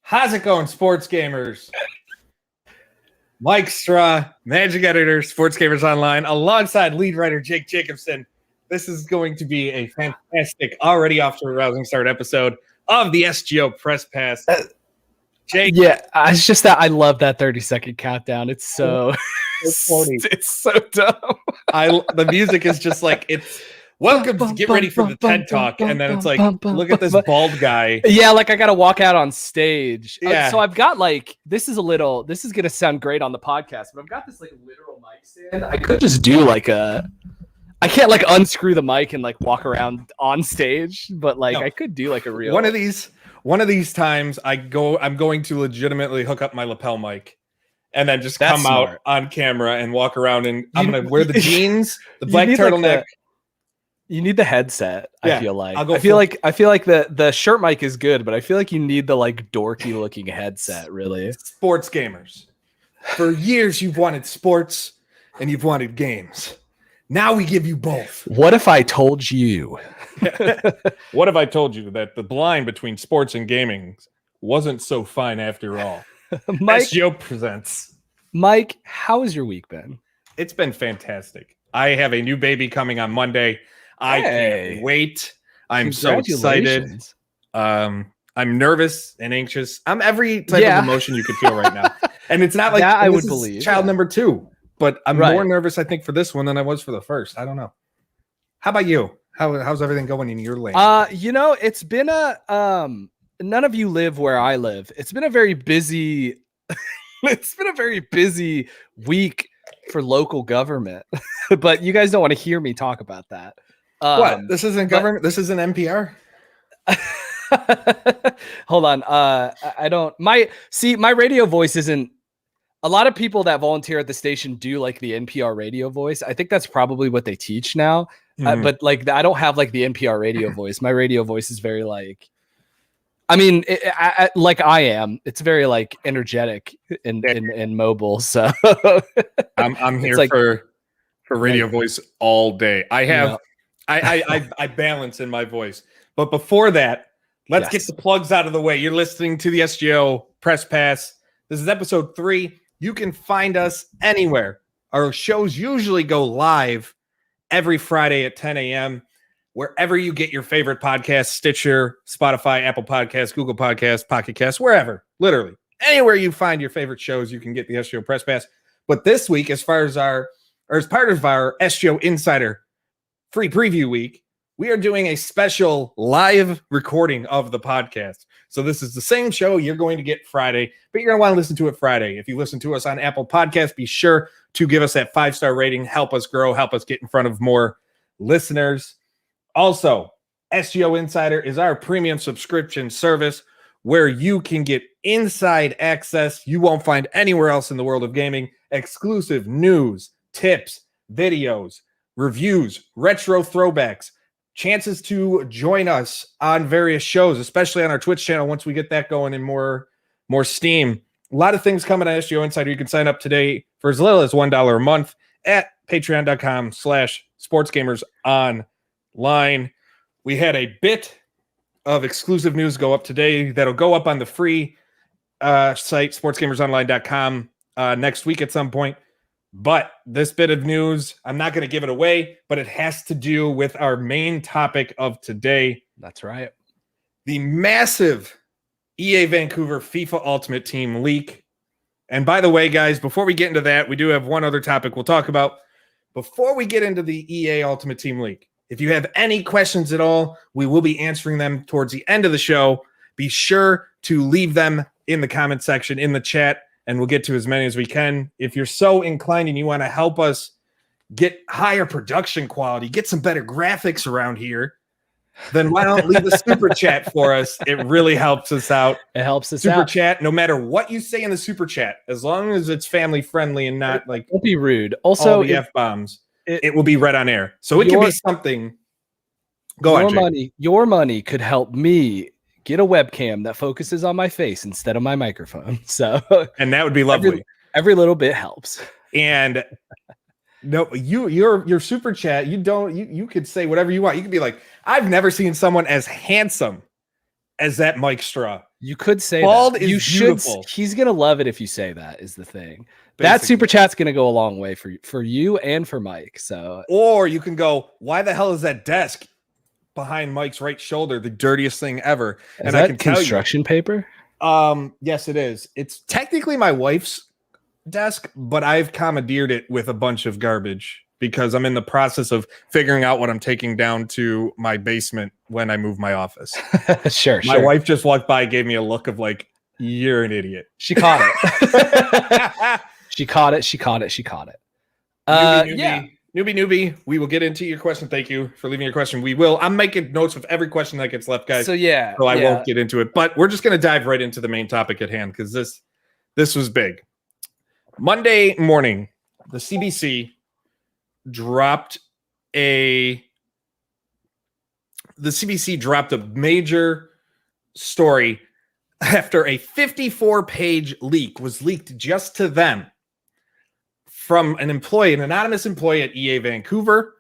How's it going, sports gamers? Mike Straw, Magic Editor, Sports Gamers Online, alongside lead writer Jake Jacobson. This is going to be a fantastic, already off to a rousing start episode of the SGO Press Pass. Jake, yeah, it's just that I love that 30-second countdown. It's so it's so dumb. The music is just like it's. Welcome to get ready for the TED Talk, and then it's like, look at this bald guy. Yeah, like I gotta walk out on stage. Yeah. So I've got like this is gonna sound great on the podcast, but I've got this like literal mic stand. I could just do like I can't like unscrew the mic and like walk around on stage, but like I could do like a real one of these times I'm going to legitimately hook up my lapel mic and then just come out on camera and walk around, and I'm gonna wear the jeans, the black turtleneck. You need the headset. Yeah, I feel like I feel like the shirt mic is good, but I feel like you need the like dorky looking headset. Really, sports gamers. For years, you've wanted sports and you've wanted games. Now we give you both. What if I told you? What if I told you that the line between sports and gaming wasn't so fine after all? Mike, SGO presents. Mike, how has your week been? It's been fantastic. I have a new baby coming on Monday. I can't wait. I'm so excited. I'm nervous and anxious. I'm every type of emotion you could feel right now. And it's not like that I would believe child number 2, but I'm more nervous, I think, for this one than I was for the first. I don't know. How about you? How's everything going in your lane? It's been none of you live where I live. It's been a very busy week for local government. But you guys don't want to hear me talk about that. What? This isn't government? This isn't NPR? Hold on. I don't. My radio voice isn't. A lot of people that volunteer at the station do like the NPR radio voice. I think that's probably what they teach now. But like, I don't have like the NPR radio voice. My radio voice is very like. I mean, like I am. It's very like energetic and mobile. So I'm here like, for radio voice all day. I have. I balance in my voice. But before that, let's get the plugs out of the way. You're listening to the SGO Press Pass. This is episode 3. You can find us anywhere. Our shows usually go live every Friday at 10 a.m. wherever you get your favorite podcasts, Stitcher, Spotify, Apple Podcasts, Google Podcasts, Pocket Casts, wherever. Literally. Anywhere you find your favorite shows, you can get the SGO Press Pass. But this week, as part of our SGO Insider free preview week, we are doing a special live recording of the podcast. So this is the same show you're going to get Friday, but you're going to want to listen to it Friday. If you listen to us on Apple Podcasts, be sure to give us that 5-star rating. Help us grow. Help us get in front of more listeners. Also, SGO Insider is our premium subscription service where you can get inside access you won't find anywhere else in the world of gaming, exclusive news, tips, videos, reviews, retro throwbacks, chances to join us on various shows, especially on our Twitch channel once we get that going and more steam. A lot of things coming at SGO Insider. You can sign up today for as little as $1 a month at patreon.com/sportsgamersonline. We had a bit of exclusive news go up today that'll go up on the free site, sportsgamersonline.com, next week at some point. But this bit of news, I'm not going to give it away, but it has to do with our main topic of today. That's right. The massive EA Vancouver FIFA Ultimate Team leak. And by the way, guys, before we get into that, we do have one other topic we'll talk about. Before we get into the EA Ultimate Team leak, if you have any questions at all, we will be answering them towards the end of the show. Be sure to leave them in the comment section, in the chat, and we'll get to as many as we can. If you're so inclined and you want to help us get higher production quality, get some better graphics around here, then why don't leave a super chat for us? It really helps us out. It helps us super out. Chat, no matter what you say in the super chat, as long as it's family friendly and not like don't be rude. Also, all the F-bombs, it will be read on air. So it can be something. Go on, Jake. Your money could help me get a webcam that focuses on my face instead of my microphone. So, and that would be lovely. Every little bit helps. And no, your super chat, you could say whatever you want. You could be like, I've never seen someone as handsome as that Mike Straw. You could say bald that. is beautiful. He's gonna love it if you say that. Is the thing. Basically. That super chat's gonna go a long way for you and for Mike. So, or you can go, why the hell is that desk behind Mike's right shoulder the dirtiest thing ever? Is and that I can construction tell you, paper? Yes, it is. It's technically my wife's desk, but I've commandeered it with a bunch of garbage because I'm in the process of figuring out what I'm taking down to my basement when I move my office. Sure. My wife just walked by, gave me a look of like, you're an idiot. She caught it. She caught it. Newbie. We will get into your question. Thank you for leaving your question. We will. I'm making notes of every question that gets left, guys. So yeah. So I won't get into it, but we're just going to dive right into the main topic at hand because this was big. Monday morning, the CBC dropped a major story after a 54-page leak was leaked just to them from an anonymous employee at EA Vancouver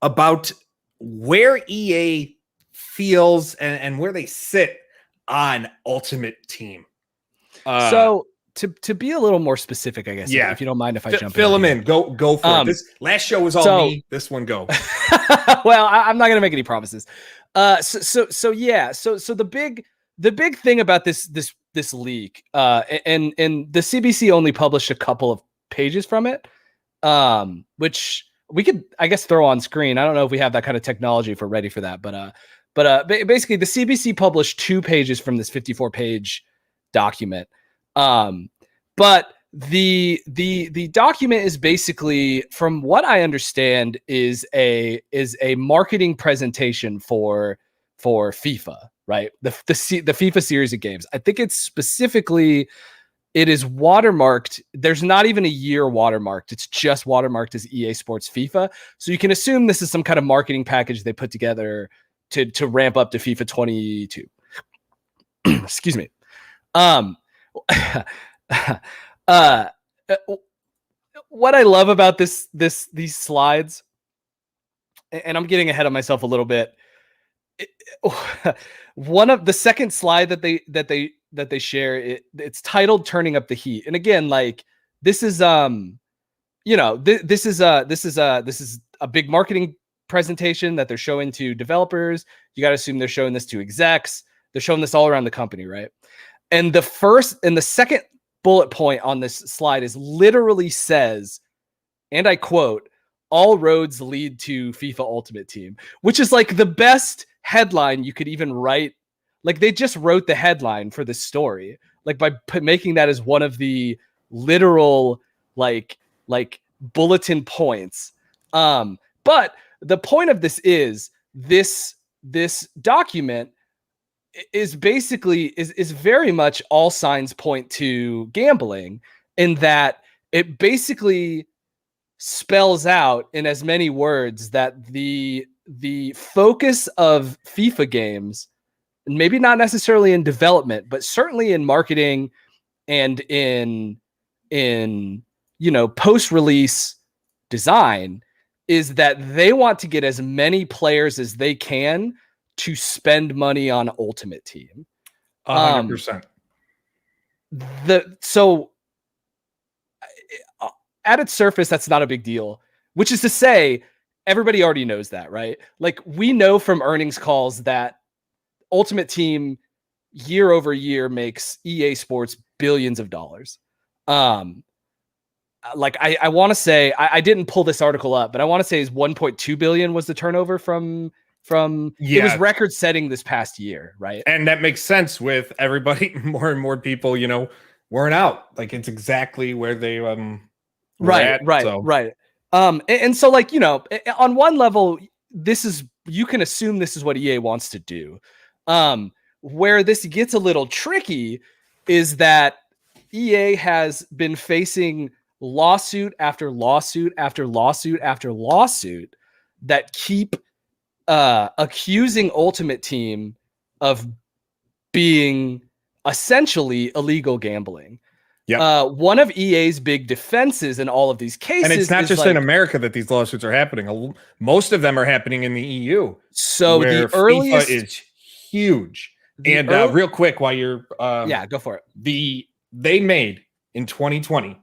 about where EA feels and where they sit on Ultimate Team. So to be a little more specific, I guess, if you don't mind if I jump fill them in. Go for it. This last show was all me. This one go. Well, I'm not gonna make any promises. So the big thing about this leak, and the CBC only published a couple of pages from it, which we could, I guess, throw on screen. I don't know if we have that kind of technology if we're ready for that, but basically the CBC published 2 pages from this 54-page document. But the document is basically, from what I understand, is a marketing presentation for FIFA, right? The FIFA series of games. I think it's specifically, it is watermarked. There's not even a year watermarked. It's just watermarked as EA Sports FIFA. So you can assume this is some kind of marketing package they put together to ramp up to FIFA 22. Excuse me. What I love about these slides, and I'm getting ahead of myself a little bit. One of the second slide that they share, it's titled "Turning Up the Heat," and again, like this is this is a big marketing presentation that they're showing to developers. You got to assume they're showing this to execs. They're showing this all around the company, right? And the second bullet point on this slide is literally says, and I quote, "All roads lead to FIFA Ultimate Team," which is like the best headline you could even write. Like they just wrote the headline for this story, like by making that as one of the literal like bulletin points. But the point of this is this document is basically is very much all signs point to gambling, in that it basically spells out in as many words that the focus of FIFA games, maybe not necessarily in development, but certainly in marketing and in post-release design, is that they want to get as many players as they can to spend money on Ultimate Team. 100%. So at its surface, that's not a big deal, which is to say, everybody already knows that, right? Like we know from earnings calls that Ultimate Team year over year makes EA Sports billions of dollars. Like I want to say, I didn't pull this article up, but I want to say is 1.2 billion was the turnover from it was record setting this past year, right? And that makes sense with everybody, more and more people, wearing out. Like it's exactly where they right. And so like, on one level, you can assume this is what EA wants to do. Where this gets a little tricky is that EA has been facing lawsuit after lawsuit after lawsuit after lawsuit that keep accusing Ultimate Team of being essentially illegal gambling. Yeah. One of EA's big defenses in all of these cases, and it's not just in America that these lawsuits are happening. Most of them are happening in the EU. So where the earliest FIFA is huge. Real quick, while you're go for it. They made in 2020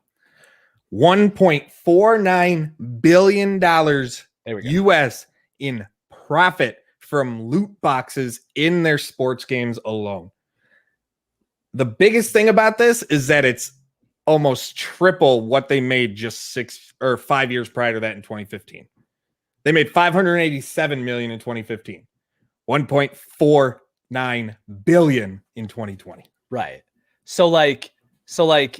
$1.49 billion US in profit from loot boxes in their sports games alone. The biggest thing about this is that it's almost triple what they made just 6 or 5 years prior to that in 2015. They made $587 million in 2015, $1.49 billion in 2020. Right. So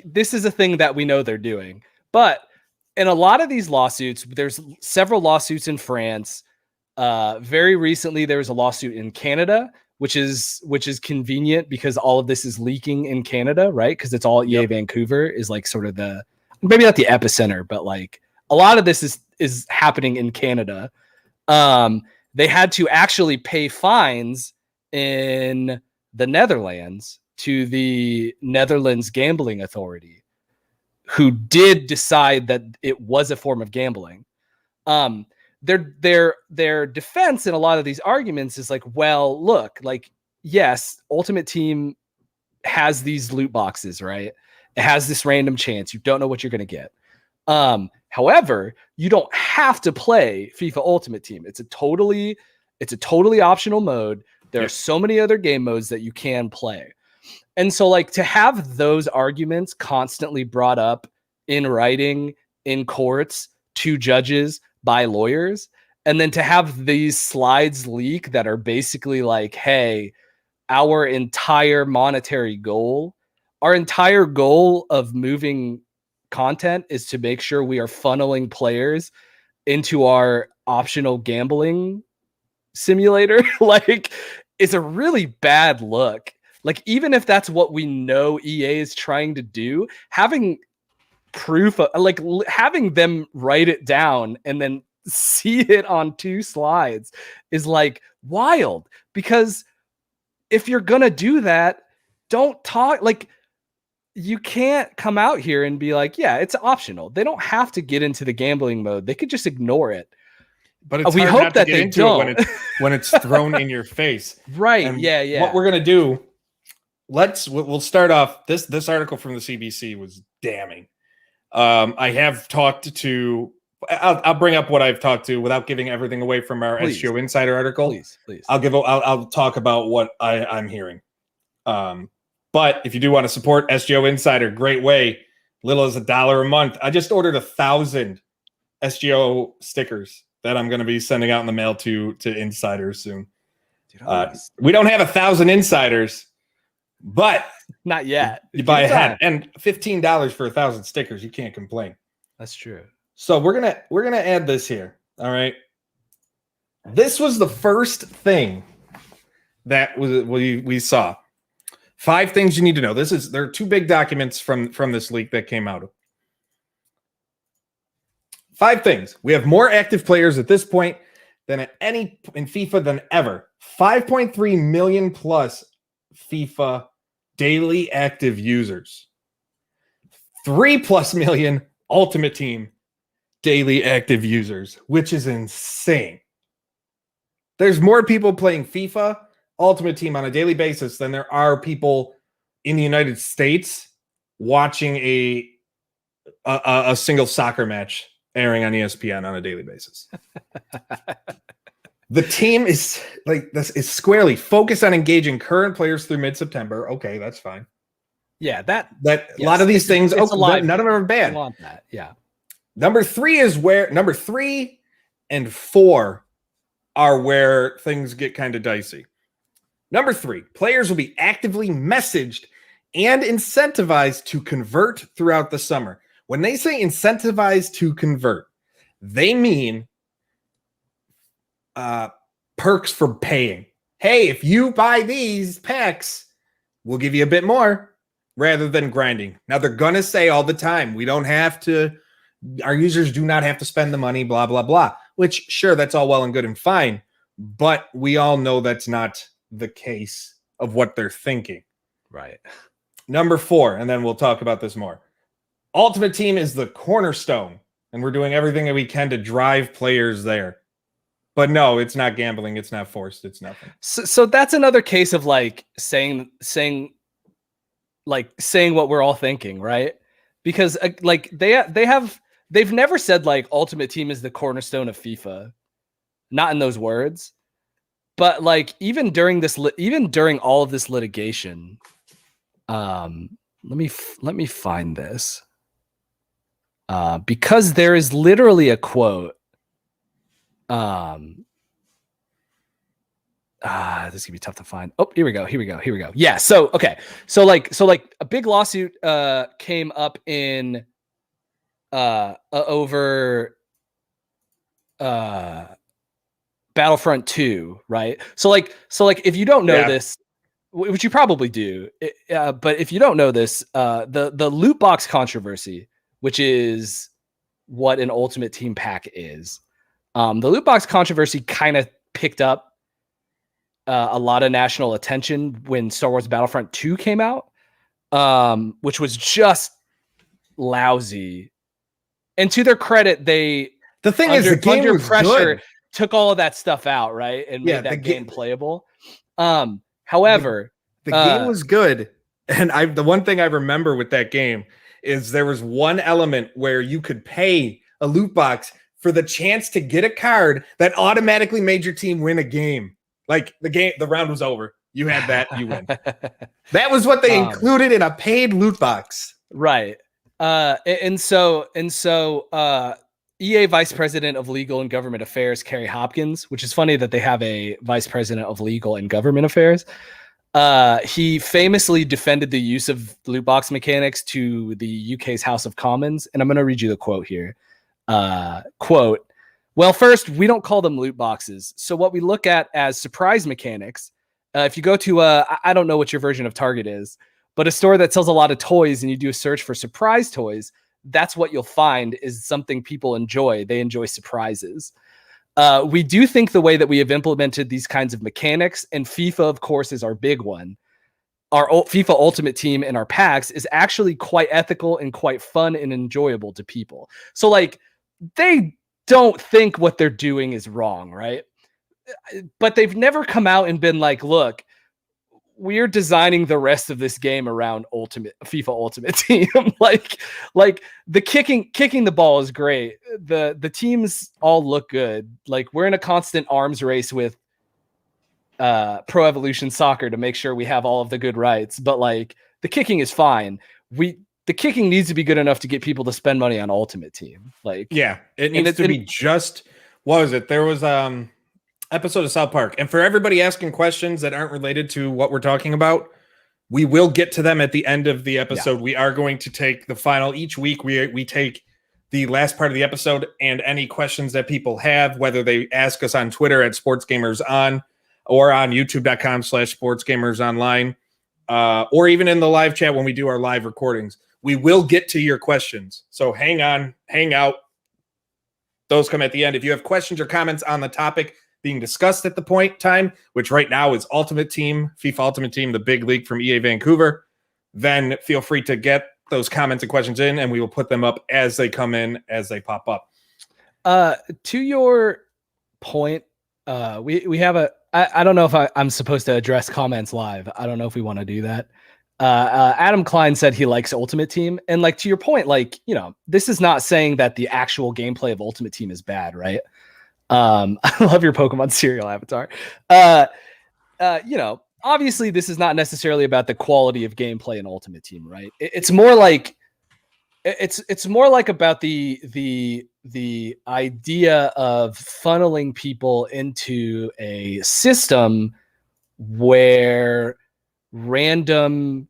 this is a thing that we know they're doing. But in a lot of these lawsuits, there's several lawsuits in France. Very recently, there was a lawsuit in Canada, which is convenient because all of this is leaking in Canada, right? Because it's all EA Vancouver is like sort of maybe not the epicenter, but like a lot of this is happening in Canada. They had to actually pay fines in the Netherlands to the Netherlands Gambling Authority, who did decide that it was a form of gambling. Their defense in a lot of these arguments is like, well, look, like, yes, Ultimate Team has these loot boxes, right? It has this random chance. You don't know what you're going to get. However, you don't have to play FIFA Ultimate Team. It's a totally optional mode. There are so many other game modes that you can play. And so like to have those arguments constantly brought up in writing, in courts, to judges, by lawyers, and then to have these slides leak that are basically like, hey, our entire goal of moving content is to make sure we are funneling players into our optional gambling simulator. Like, it's a really bad look. Like, even if that's what we know EA is trying to do, having proof of, like, having them write it down and then see it on 2 slides is like wild. Because if you're gonna do that, don't talk, like, you can't come out here and be like, yeah, it's optional. They don't have to get into the gambling mode. They could just ignore it. But it's we hope that they don't when it's thrown in your face. Right. And yeah. What we're gonna do, we'll start off. This article from the CBC was damning. I have talked to. I'll bring up what I've talked to without giving everything away from our SGO Insider article. Please. I'll talk about what I'm hearing. But if you do want to support SGO Insider, great way. Little as $1 a month. I just ordered 1,000 SGO stickers that I'm going to be sending out in the mail to insiders soon. Dude, we don't have 1,000 insiders, but not yet. You buy a hat and $15 for 1,000 stickers. You can't complain. That's true. So we're gonna add this here. All right. This was the first thing that we saw. 5 things you need to know. There are 2 big documents from this leak that came out. 5 things. We have more active players at this point than at any in FIFA than ever. 5.3 million plus FIFA daily active users. 3+ million Ultimate Team daily active users, which is insane. There's more people playing FIFA Ultimate Team on a daily basis than there are people in the United States watching a single soccer match airing on ESPN on a daily basis. The team is like this is squarely focused on engaging current players through mid-September. Okay, that's fine. Yeah, that yes, a lot of these things. None of them are bad. I want that. Yeah. Number 3 and 4 are where things get kind of dicey. Number 3, players will be actively messaged and incentivized to convert throughout the summer. When they say incentivized to convert, they mean perks for paying. Hey, if you buy these packs, we'll give you a bit more rather than grinding. Now, they're going to say all the time, we don't have to, our users do not have to spend the money, blah, blah, blah, which sure, that's all well and good and fine. But we all know that's not the case of what they're thinking. Right. Number 4, and then we'll talk about this more. Ultimate Team is the cornerstone, and we're doing everything that we can to drive players there. But no, it's not gambling. It's not forced. It's nothing. So that's another case of like saying what we're all thinking, right? Because like they've never said like Ultimate Team is the cornerstone of FIFA, not in those words. But like even during all of this litigation, let me find this, because there is literally a quote. This could be tough to find. Oh, here we go. Yeah. So, okay. So like a big lawsuit came up in over Battlefront 2, right? So like if you don't know this, which you probably do, but if you don't know this, the loot box controversy, which is what an Ultimate Team pack is, the loot box controversy kind of picked up a lot of national attention when Star Wars Battlefront 2 came out, which was just lousy. And to their credit, the game under pressure good. Took all of that stuff out, right, and made that game playable. However, the game was good, and the one thing I remember with that game is there was one element where you could pay a loot box for the chance to get a card that automatically made your team win a game. Like the round was over. You had that, you win. That was what they included in a paid loot box. Right. And so EA Vice President of Legal and Government Affairs, Kerry Hopkins, which is funny that they have a Vice President of Legal and Government Affairs. He famously defended the use of loot box mechanics to the UK's House of Commons. And I'm going to read you the quote here. Quote, "Well, first, we don't call them loot boxes. So what we look at as surprise mechanics, if you go to, I don't know what your version of Target is, but a store that sells a lot of toys and you do a search for surprise toys, that's what you'll find is something people enjoy. They enjoy surprises. We do think the way that we have implemented these kinds of mechanics, and FIFA, of course, is our big one, our FIFA Ultimate Team and our packs is actually quite ethical and quite fun and enjoyable to people." So like they don't think what they're doing is wrong, right? But they've never come out and been like, look, we're designing the rest of this game around FIFA Ultimate Team. like the kicking the ball is great. The teams all look good. Like we're in a constant arms race with Pro Evolution Soccer to make sure we have all of the good rights, but like the kicking is fine. The kicking needs to be good enough to get people to spend money on Ultimate Team. Like, yeah, it needs to be just. What was it? There was episode of South Park, and for everybody asking questions that aren't related to what we're talking about, we will get to them at the end of the episode. Yeah. We are going to take the final each week. We take the last part of the episode and any questions that people have, whether they ask us on Twitter at SportsGamersOn or on YouTube.com/SportsGamersOnline, or even in the live chat when we do our live recordings. We will get to your questions. So hang on, hang out. Those come at the end. If you have questions or comments on the topic being discussed at the point time, which right now is Ultimate Team, FIFA Ultimate Team, the big league from EA Vancouver, then feel free to get those comments and questions in, and we will put them up as they come in, as they pop up. To your point, we have I don't know if I'm supposed to address comments live. I don't know if we want to do that. Adam Klein said he likes Ultimate Team. And like, to your point, like, you know, this is not saying that the actual gameplay of Ultimate Team is bad, right? I love your Pokemon cereal avatar. You know, obviously this is not necessarily about the quality of gameplay in Ultimate Team, right? It's more like about the idea of funneling people into a system where random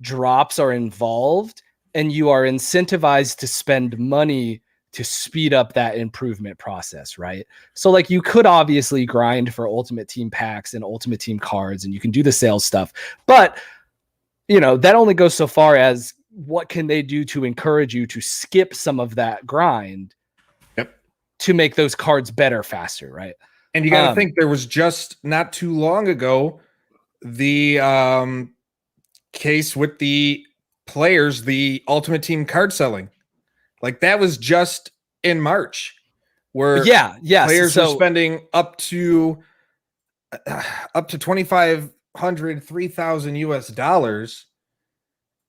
drops are involved and you are incentivized to spend money to speed up that improvement process, right? So like you could obviously grind for Ultimate Team packs and Ultimate Team cards and you can do the sales stuff, but you know, that only goes so far as what can they do to encourage you to skip some of that grind to make those cards better faster, right? And you got to think there was just not too long ago the case with the players, the Ultimate Team card selling. Like that was just in March. where players are spending up to $2,500, $3,000 US,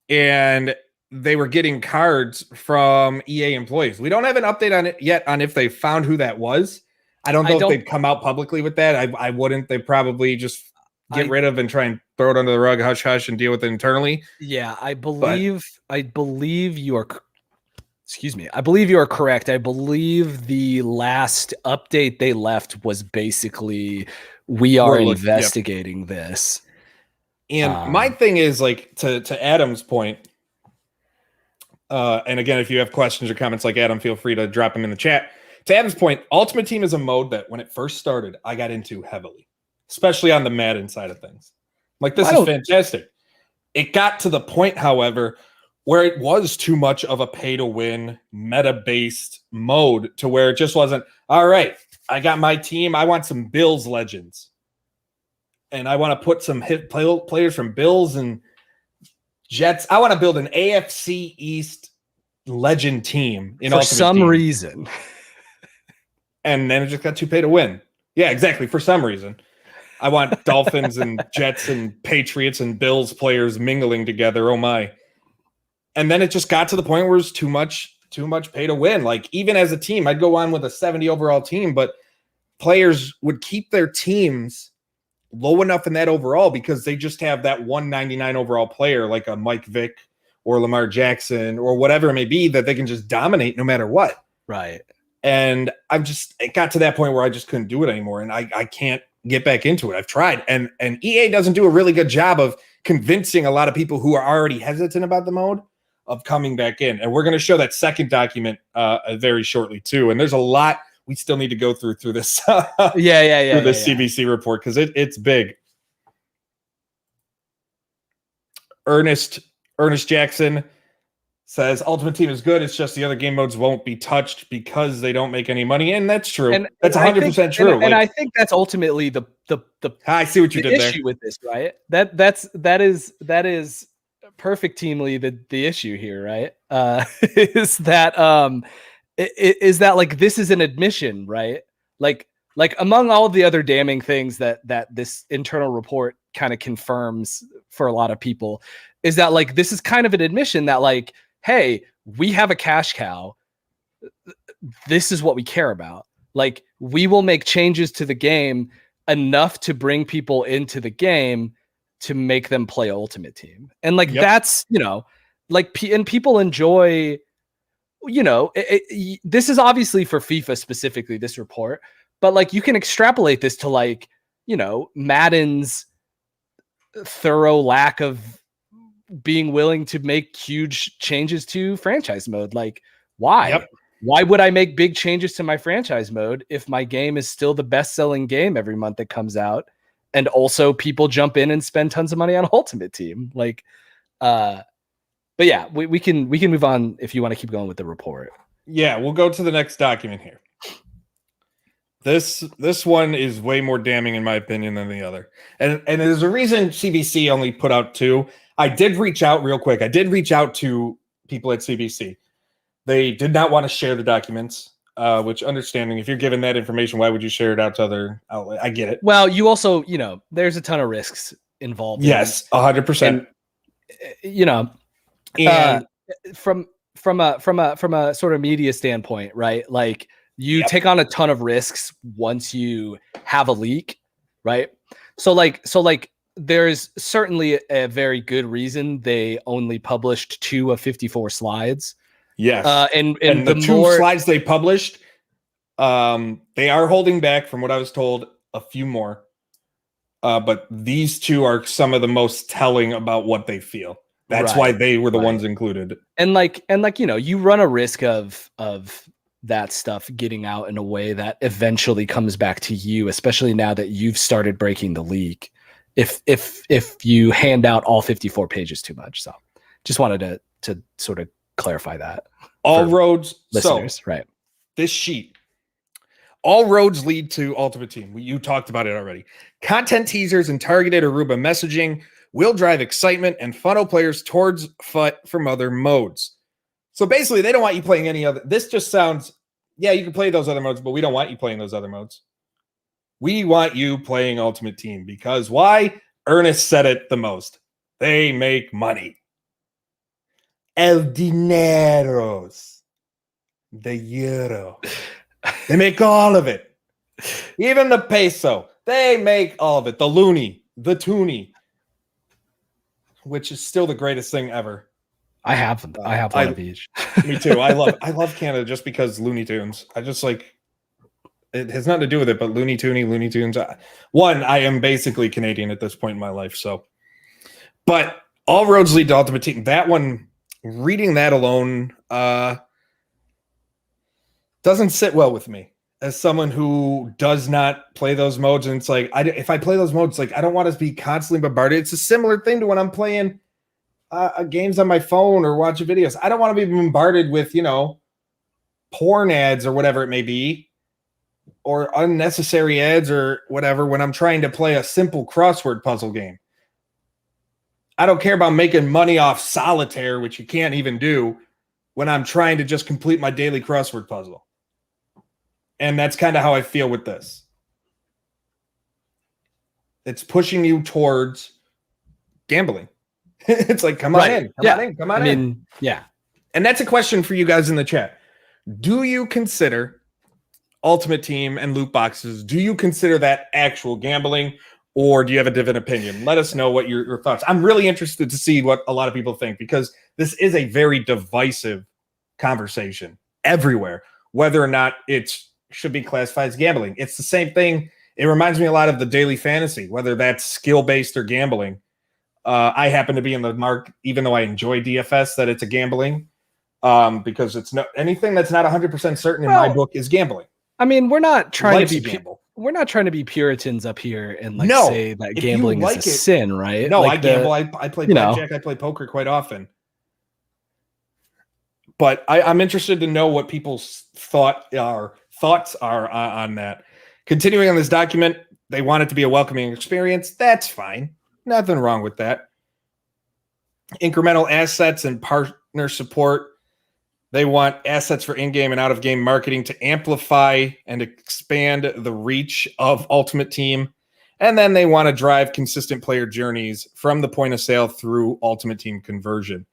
and they were getting cards from EA employees. We don't have an update on it yet on if they found who that was. I don't know if they've come out publicly with that. I wouldn't. They probably just get rid of and try and throw it under the rug, hush hush, and deal with it internally. Yeah, I believe you are. Excuse me. I believe you are correct. I believe the last update they left was basically, we are investigating this. And my thing is, like, to Adam's point, and again, if you have questions or comments like Adam, feel free to drop them in the chat. To Adam's point, Ultimate Team is a mode that when it first started, I got into heavily, especially on the Madden side of things. Like, this is fantastic. It got to the point, however, where it was too much of a pay-to-win, meta-based mode to where it just wasn't, all right, I got my team, I want some Bills legends. And I want to put some hit players from Bills and Jets. I want to build an AFC East legend team. For some reason. And then it just got too pay to win. Yeah, exactly. For some reason. I want Dolphins and Jets and Patriots and Bills players mingling together. Oh my. And then it just got to the point where it was too much pay to win. Like, even as a team, I'd go on with a 70 overall team, but players would keep their teams low enough in that overall because they just have that 199 overall player, like a Mike Vick or Lamar Jackson or whatever it may be, that they can just dominate no matter what. Right. And it got to that point where I just couldn't do it anymore. And I can't get back into it. I've tried. And EA doesn't do a really good job of convincing a lot of people who are already hesitant about the mode of coming back in. And we're going to show that second document very shortly too. And there's a lot we still need to go through this. Through the CBC report, because it's big. Ernest Jackson says Ultimate Team is good. It's just the other game modes won't be touched because they don't make any money, and that's true. And that's 100% true. And I think that's ultimately the I see what you did issue there with this, right? That is perfect teamly the issue here, right? Is that like, this is an admission, right? Like among all of the other damning things that this internal report kind of confirms for a lot of people, is that, like, this is kind of an admission that, like, hey, we have a cash cow. This is what we care about. Like, we will make changes to the game enough to bring people into the game to make them play Ultimate Team. And, like, that's, like, and people enjoy, this is obviously for FIFA specifically, this report, but, like, you can extrapolate this to, like, Madden's thorough lack of being willing to make huge changes to franchise mode. Like, why? Why would I make big changes to my franchise mode if my game is still the best-selling game every month that comes out, and also people jump in and spend tons of money on Ultimate Team? Like, but yeah, we can move on if you want to keep going with the report. Yeah, we'll go to the next document here. This one is way more damning in my opinion than the other. And there's a reason CBC only put out two. I did reach out real quick. I did reach out to people at CBC. They did not want to share the documents, which, understanding, if you're given that information, why would you share it out to other outlets? I get it. Well, you also, there's a ton of risks involved. Yes, 100%. And from a sort of media standpoint, right? Like, you take on a ton of risks once you have a leak, right? So like there's certainly a very good reason they only published 2 of 54 slides. Yes. And the 2 slides they published, they are holding back, from what I was told, a few more. But these 2 are some of the most telling about what they feel. That's why they were the ones included. And you run a risk of that stuff getting out in a way that eventually comes back to you, especially now that you've started breaking the leak, if you hand out all 54 pages too much. So just wanted to sort of clarify that. All roads, listeners, right? This sheet, all roads lead to Ultimate Team. You talked about it already. Content teasers and targeted Aruba messaging will drive excitement and funnel players towards FUT from other modes. So basically, they don't want you playing any other. This just sounds yeah, you can play those other modes, but we don't want you playing those other modes. We want you playing Ultimate Team because why? Ernest said it the most. They make money. El dineros. The euro. They make all of it. Even the peso. They make all of it. The loonie. The toonie. Which is still the greatest thing ever. I have one of each. Me too. I love Canada just because Looney Tunes. I just like it has nothing to do with it, but Looney Tunes. One, I am basically Canadian at this point in my life. So, but all roads lead to Ultimate Team. That one, reading that alone, doesn't sit well with me as someone who does not play those modes. And it's like, if I play those modes, like I don't want to be constantly bombarded. It's a similar thing to when I'm playing games on my phone or watching videos. I don't want to be bombarded with, porn ads or whatever it may be, or unnecessary ads or whatever when I'm trying to play a simple crossword puzzle game. I don't care about making money off solitaire, which you can't even do when I'm trying to just complete my daily crossword puzzle. And that's kind of how I feel with this. It's pushing you towards gambling. It's like, come on in. Come on in. Yeah. And that's a question for you guys in the chat. Do you consider Ultimate Team and loot boxes, do you consider that actual gambling, or do you have a different opinion? Let us know what your thoughts. I'm really interested to see what a lot of people think, because this is a very divisive conversation everywhere, whether or not it should be classified as gambling. It's the same thing. It reminds me a lot of the daily fantasy, whether that's skill-based or gambling. I happen to be in the mark, even though I enjoy DFS, that it's a gambling, because it's anything that's not 100% certain in my book is gambling. I mean, we're not trying to be we're not trying to be Puritans up here and say that gambling is a sin, right? No, I gamble. I play blackjack. I play poker quite often. But I'm interested to know what people's thoughts are on that. Continuing on this document, they want it to be a welcoming experience. That's fine. Nothing wrong with that. Incremental assets and partner support. They want assets for in-game and out-of-game marketing to amplify and expand the reach of Ultimate Team. And then they want to drive consistent player journeys from the point of sale through Ultimate Team conversion.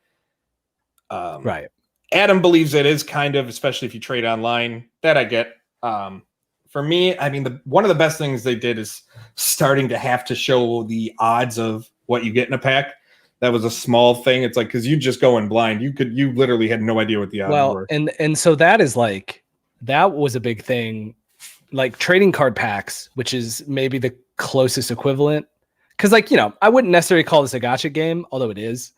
Right. Adam believes it is kind of, especially if you trade online. That I get. For me, I mean, one of the best things they did is starting to have to show the odds of what you get in a pack. That was a small thing. It's like, because you just go in blind. You literally had no idea what the odds were. And so that was a big thing, like trading card packs, which is maybe the closest equivalent. Because I wouldn't necessarily call this a gacha game, although it is.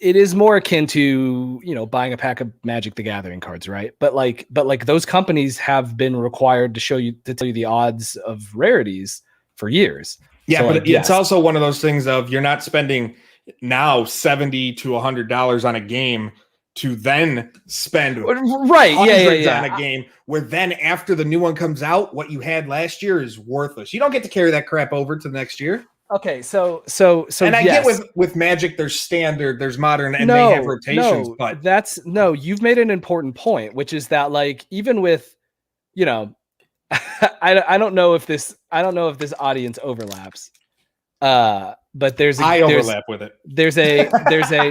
It is more akin to buying a pack of Magic the Gathering cards, right? But those companies have been required to tell you the odds of rarities for years. Yeah, so but it's also one of those things of you're not spending now $70 to $100 on a game to then spend hundreds on a game where then after the new one comes out, what you had last year is worthless. You don't get to carry that crap over to the next year. Okay, so and I get with Magic, there's standard, there's modern, and they have rotations. But you've made an important point, which is that even with I don't know if this audience overlaps. But I overlap with it. There's a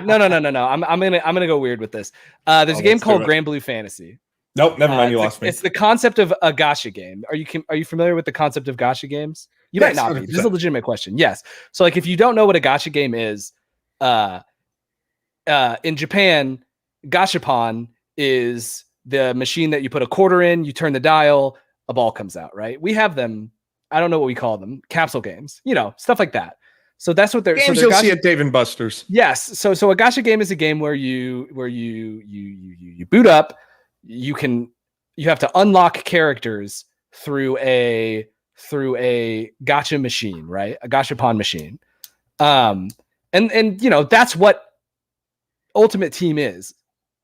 no. I'm gonna go weird with this. There's a game called Grand Blue Fantasy. Nope, never mind. You lost me. It's the concept of a gacha game. Are you familiar with the concept of gacha games? You might not be. 100%. This is a legitimate question. Yes. So if you don't know what a gacha game is, in Japan, gashapon is the machine that you put a quarter in, you turn the dial, a ball comes out, right? We have them. I don't know what we call them. Capsule games, stuff like that. So that's what they're games you'll see at Dave and Buster's. Yes. So a gacha game is a game where you boot up. You have to unlock characters through a gacha machine, right? A gashapon machine. And that's what Ultimate Team is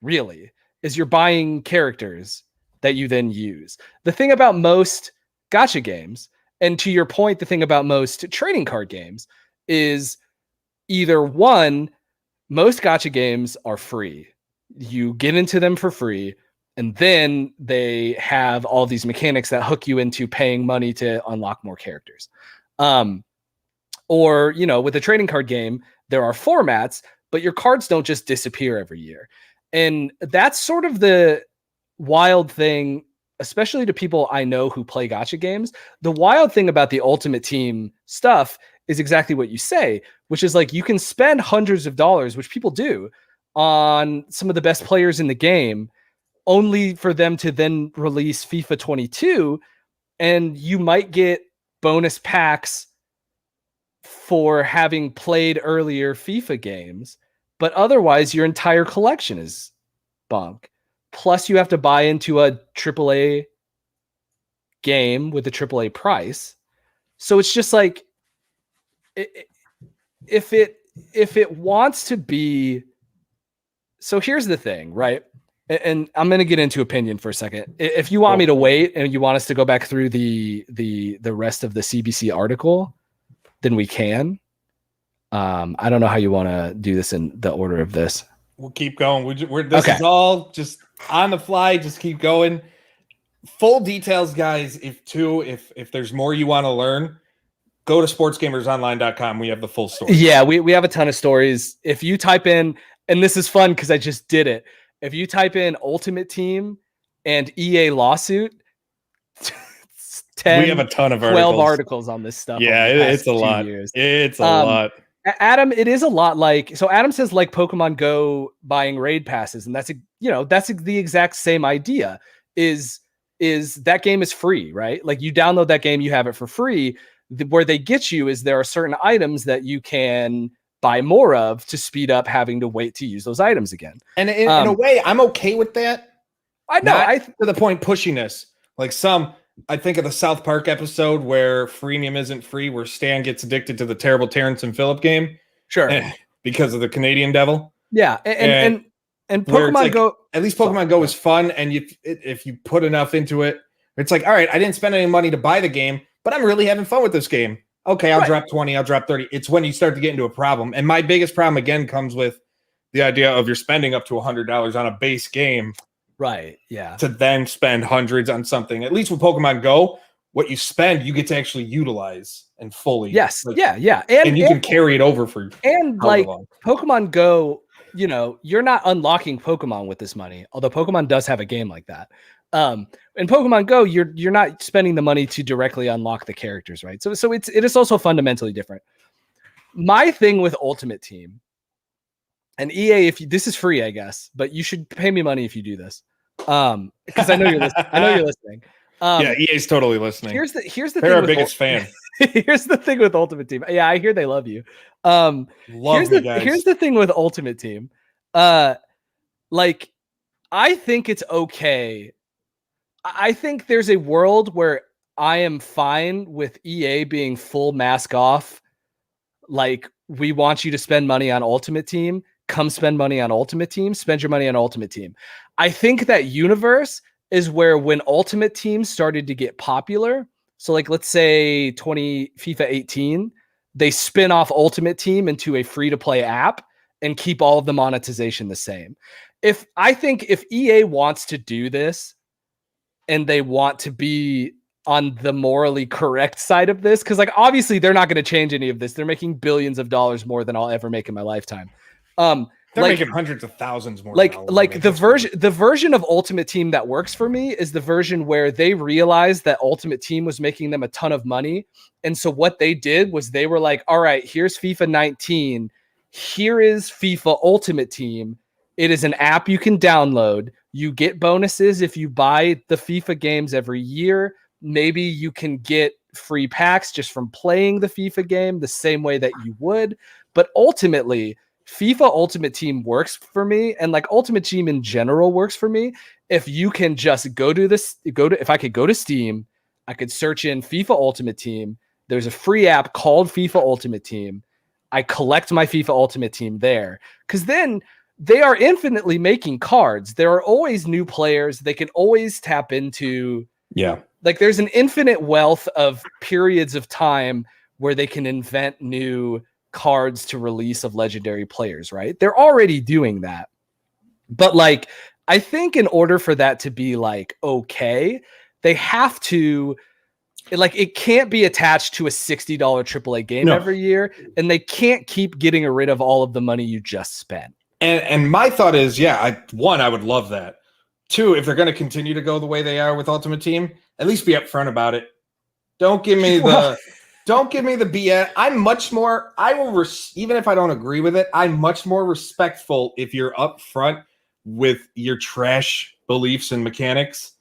you're buying characters that you then use. The thing about most gacha games, and to your point, the thing about most trading card games is either one, most gacha games are free. You get into them for free, And then they have all these mechanics that hook you into paying money to unlock more characters. Or, with a trading card game, there are formats, but your cards don't just disappear every year. And that's sort of the wild thing, especially to people I know who play gacha games. The wild thing about the Ultimate Team stuff is exactly what you say, which is like you can spend hundreds of dollars, which people do, on some of the best players in the game, only for them to then release FIFA 22, and you might get bonus packs for having played earlier FIFA games, but otherwise your entire collection is bunk. Plus you have to buy into a AAA game with a AAA price. So it's just like, if it wants to be, so here's the thing, right? And I'm going to get into opinion for a second. If you want me to wait and you want us to go back through the rest of the CBC article, then we can. I don't know how you want to do this in the order of this. We'll keep going. This is all just on the fly. Just keep going. Full details, guys. If there's more you want to learn, go to sportsgamersonline.com. We have the full story. Yeah, we have a ton of stories. If you type in, and this is fun because I just did it. If you type in Ultimate Team and EA lawsuit, 10, we have a ton of 12 articles on this stuff. Yeah, it's a lot. It's a lot. Adam, it is a lot like, so Adam says like Pokemon Go buying raid passes, and that's the exact same idea. Is that game is free, right? Like you download that game, you have it for free. Where they get you is there are certain items that you can buy more of to speed up having to wait to use those items again. And in a way, I'm okay with that. I know. To the point pushiness. Like I think of the South Park episode where freemium isn't free, where Stan gets addicted to the terrible Terrence and Phillip game. Sure. Because of the Canadian Devil. Yeah. And Pokemon Go. At least Pokemon Go is fun. And if you put enough into it, it's like, all right, I didn't spend any money to buy the game, but I'm really having fun with this game. Okay, I'll drop 20, I'll drop 30. It's when you start to get into a problem. And my biggest problem, again, comes with the idea of you're spending up to $100 on a base game. Right, yeah. To then spend hundreds on something. At least with Pokemon Go, what you spend, you get to actually utilize and fully. Yes, yeah. And you can carry it over for like long. Pokemon Go, you're not unlocking Pokemon with this money, although Pokemon does have a game like that. In Pokemon Go, you're not spending the money to directly unlock the characters, right? So it is also fundamentally different. My thing with Ultimate Team, and EA, this is free, I guess, but you should pay me money if you do this, because I know you're listening. I know you're listening. Yeah, EA's totally listening. Here's the They're thing our biggest fan. Here's the thing with Ultimate Team. Yeah, I hear they love you. Guys. Here's the thing with Ultimate Team. Like, I think it's okay. I think there's a world where I am fine with EA being full mask off. Like, we want you to spend money on Ultimate Team. Come spend money on Ultimate Team. Spend your money on Ultimate Team. I think that universe is where when Ultimate Team started to get popular, so like let's say FIFA 18, they spin off Ultimate Team into a free-to-play app and keep all of the monetization the same. I think if EA wants to do this and they want to be on the morally correct side of this, because like obviously they're not going to change any of this. They're making billions of dollars more than I'll ever make in my lifetime. They're making hundreds of thousands more. The version of Ultimate Team that works for me is the version where they realized that Ultimate Team was making them a ton of money. And so what they did was they were like, all right, here's FIFA 19. Here is FIFA Ultimate Team. It is an app you can download. You get bonuses if you buy the FIFA games every year. Maybe you can get free packs just from playing the FIFA game the same way that you would. But ultimately, FIFA Ultimate Team works for me, and like Ultimate Team in general works for me. If you can just if I could go to Steam, I could search in FIFA Ultimate Team. There's a free app called FIFA Ultimate Team. I collect my FIFA Ultimate Team there, because then they are infinitely making cards. There are always new players. They can always tap into. Yeah. Like there's an infinite wealth of periods of time where they can invent new cards to release of legendary players, right? They're already doing that. But like, I think in order for that to be like okay, they have to it can't be attached to a $60 AAA game every year, and they can't keep getting rid of all of the money you just spent. And my thought is, I would love that. 2, if they're going to continue to go the way they are with Ultimate Team, at least be upfront about it. Don't give me the BS. I'm much more. Even if I don't agree with it, I'm much more respectful if you're upfront with your trash beliefs and mechanics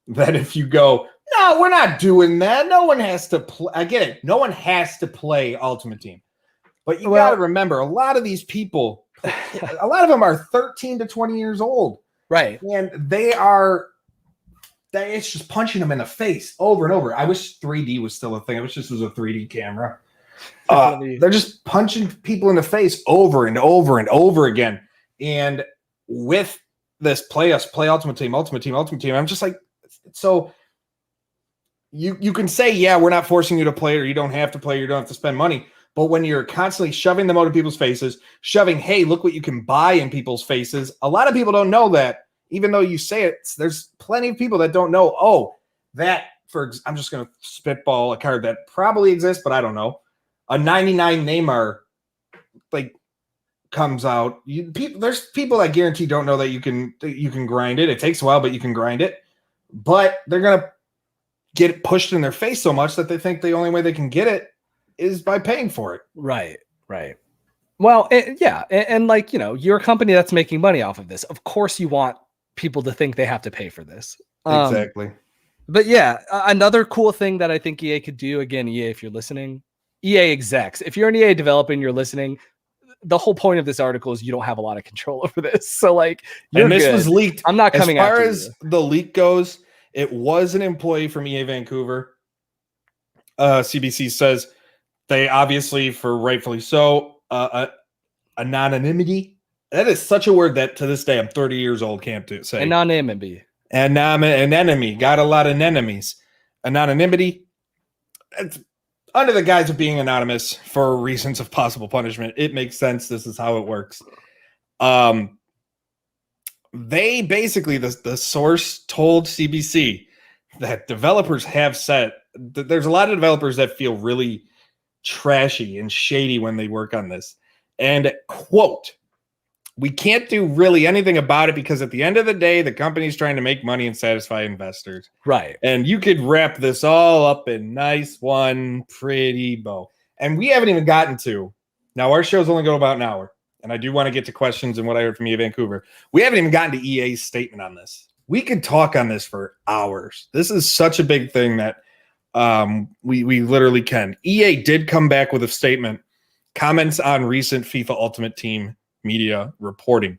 than if you go, no, we're not doing that. No one has to play. I get it. No one has to play Ultimate Team, but you got to remember, a lot of these people, a lot of them are 13 to 20 years old. Right. And it's just punching them in the face over and over. I wish 3D was still a thing. I wish this was a 3D camera. They're just punching people in the face over and over and over again. And with this play Ultimate Team, I'm just like, so you can say, we're not forcing you to play, or you don't have to play, you don't have to spend money. But when you're constantly shoving them out of people's faces, hey, look what you can buy in people's faces. A lot of people don't know that, even though you say it. There's plenty of people that don't know. I'm just going to spitball a card that probably exists, but I don't know. A 99 Neymar comes out. There's people that guarantee don't know that you can grind it. It takes a while, but you can grind it. But they're going to get it pushed in their face so much that they think the only way they can get it is by paying for it. Right. Well, and you're a company that's making money off of this. Of course you want people to think they have to pay for this. Exactly. But another cool thing that I think EA could do, again, EA, if you're listening, EA execs, if you're an EA developer and you're listening, the whole point of this article is you don't have a lot of control over this. So this was leaked. I'm not coming as far after as the leak goes. It was an employee from EA Vancouver. CBC says they obviously, for rightfully so, anonymity. That is such a word that to this day I'm 30 years old can't say. Anonymity. An enemy. Got a lot of enemies. Anonymity. It's under the guise of being anonymous for reasons of possible punishment. It makes sense. This is how it works. They basically, the source told CBC that developers have said that there's a lot of developers that feel really trashy and shady when they work on this. And quote, we can't do really anything about it because at the end of the day, the company's trying to make money and satisfy investors. Right. And you could wrap this all up in nice one pretty bow. And we haven't even gotten to, now our show's only go about an hour. And I do want to get to questions and what I heard from EA Vancouver. We haven't even gotten to EA's statement on this. We could talk on this for hours. This is such a big thing that we literally can. EA did come back with a statement, comments on recent FIFA Ultimate Team media reporting.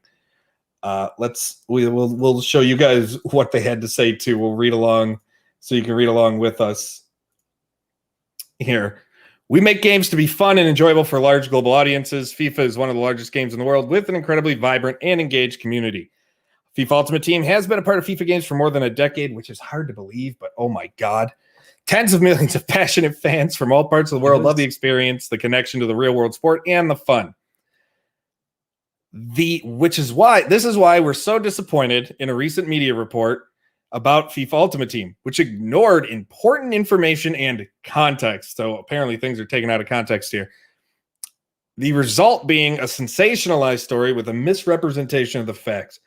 We'll show you guys what they had to say too. We'll read along so you can read along with us here. We make games to be fun and enjoyable for large global audiences. FIFA is one of the largest games in the world with an incredibly vibrant and engaged community. FIFA Ultimate Team has been a part of FIFA games for more than a decade, which is hard to believe, but oh my God. Tens of millions of passionate fans from all parts of the world love the experience, the connection to the real world sport, and the fun. This is why we're so disappointed in a recent media report about FIFA Ultimate Team, which ignored important information and context. So apparently things are taken out of context here. The result being a sensationalized story with a misrepresentation of the facts.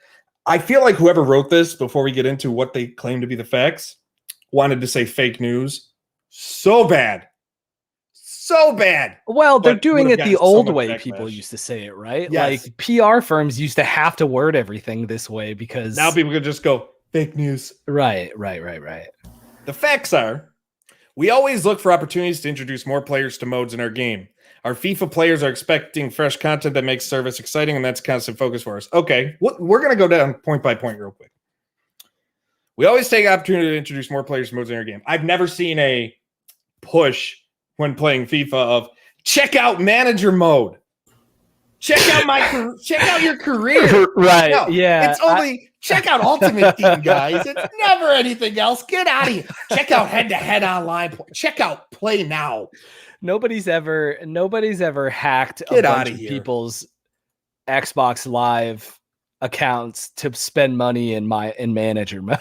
I feel like whoever wrote this, before we get into what they claim to be the facts, wanted to say fake news so bad. So bad. Well, they're doing it the old way people used to say it, right? Yes. Like PR firms used to have to word everything this way because now people can just go fake news. Right. The facts are, we always look for opportunities to introduce more players to modes in our game. Our FIFA players are expecting fresh content that makes service exciting, and that's a constant focus for us. Okay, we're going to go down point by point real quick. We always take opportunity to introduce more players to modes in our game. I've never seen a push when playing FIFA of check out manager mode. Check out your career. Right. No, yeah. It's only check out Ultimate Team, guys. It's never anything else. Get out of here. Check out head-to-head online. Check out Play Now. Nobody's ever hacked Get a out bunch of of here. people's Xbox Live accounts to spend money in manager mode.